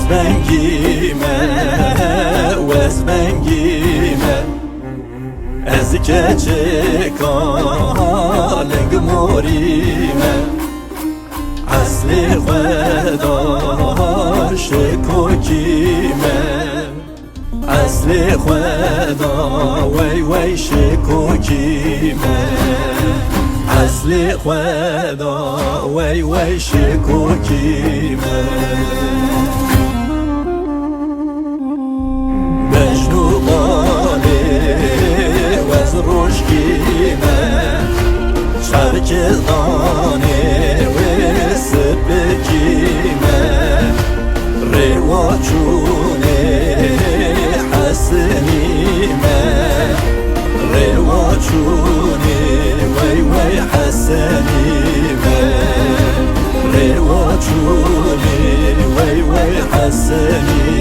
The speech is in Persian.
بنگیمه و از بنگیمه از کچه کالنگ موریمه اصل خدا شکوکیمه اصل خدا وی وی شکوکیمه اصل خدا وی وی شکوکیمه بجنو قالی وز روشکیمه شرک دانه و سبکیمه رواچونه حسنیمه رواچونه وی وی حسنیمه رواچونه وی وی حسنیمه